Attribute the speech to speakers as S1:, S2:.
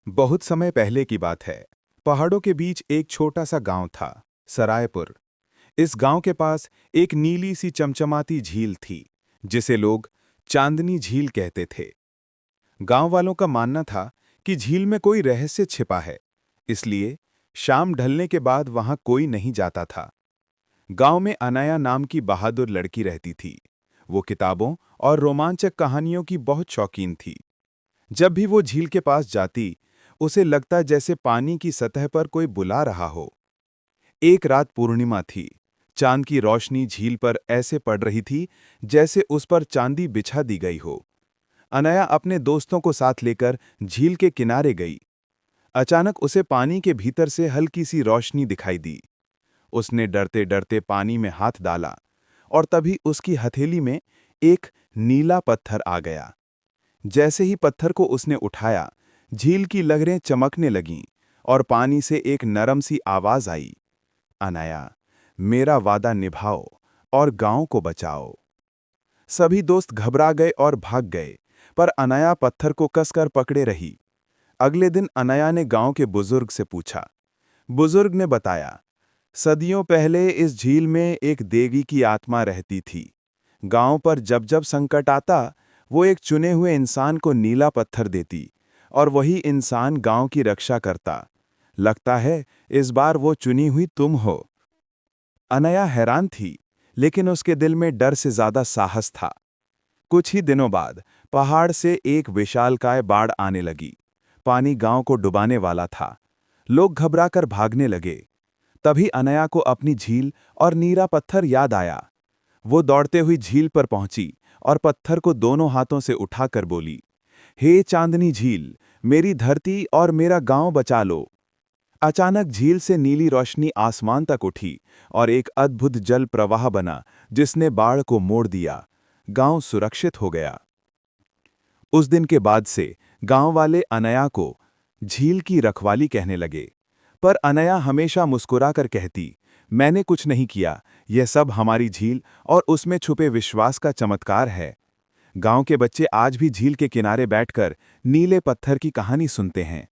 S1: बहुत समय पहले की बात है। पहाड़ों के बीच एक छोटा सा गांव था, सरायपुर। इस गांव के पास एक नीली सी चमचमाती झील थी, जिसे लोग चांदनी झील कहते थे। गांव वालों का मानना था कि झील में कोई रहस्य छिपा है, इसलिए शाम ढलने के बाद वहां कोई नहीं जाता था। गांव में अनाया नाम की बहादुर लड़की रहती थी। वो किताबों और रोमांचक कहानियों की बहुत शौकीन थी। जब भी वो झील के पास जाती, उसे लगता जैसे पानी की सतह पर कोई बुला रहा हो। एक रात पूर्णिमा थी। चांद की रोशनी झील पर ऐसे पड़ रही थी जैसे उस पर चांदी बिछा दी गई हो। अनया अपने दोस्तों को साथ लेकर झील के किनारे गई। अचानक उसे पानी के भीतर से हल्की सी रोशनी दिखाई दी। उसने डरते डरते पानी में हाथ डाला और तभी उसकी हथेली में एक नीला पत्थर आ गया। जैसे ही पत्थर को उसने उठाया, झील की लहरें चमकने लगीं और पानी से एक नरम सी आवाज आई, अनाया, मेरा वादा निभाओ और गांव को बचाओ। सभी दोस्त घबरा गए और भाग गए, पर अनाया पत्थर को कसकर पकड़े रही। अगले दिन अनाया ने गांव के बुजुर्ग से पूछा। बुजुर्ग ने बताया, सदियों पहले इस झील में एक देवी की आत्मा रहती थी। गांव पर जब जब संकट आता, वो एक चुने हुए इंसान को नीला पत्थर देती और वही इंसान गांव की रक्षा करता। लगता है इस बार वो चुनी हुई तुम हो। अनया हैरान थी, लेकिन उसके दिल में डर से ज्यादा साहस था। कुछ ही दिनों बाद पहाड़ से एक विशालकाय बाढ़ आने लगी। पानी गांव को डुबाने वाला था। लोग घबराकर भागने लगे। तभी अनया को अपनी झील और नीला पत्थर याद आया। वो दौड़ते हुई झील पर पहुंची और पत्थर को दोनों हाथों से उठाकर बोली, हे चांदनी झील, मेरी धरती और मेरा गांव बचा लो। अचानक झील से नीली रोशनी आसमान तक उठी और एक अद्भुत जल प्रवाह बना, जिसने बाढ़ को मोड़ दिया। गांव सुरक्षित हो गया। उस दिन के बाद से गांव वाले अनया को झील की रखवाली कहने लगे। पर अनया हमेशा मुस्कुराकर कहती, मैंने कुछ नहीं किया, यह सब हमारी झील और उसमें छुपे विश्वास का चमत्कार है। गांव के बच्चे आज भी झील के किनारे बैठकर नीले पत्थर की कहानी सुनते हैं।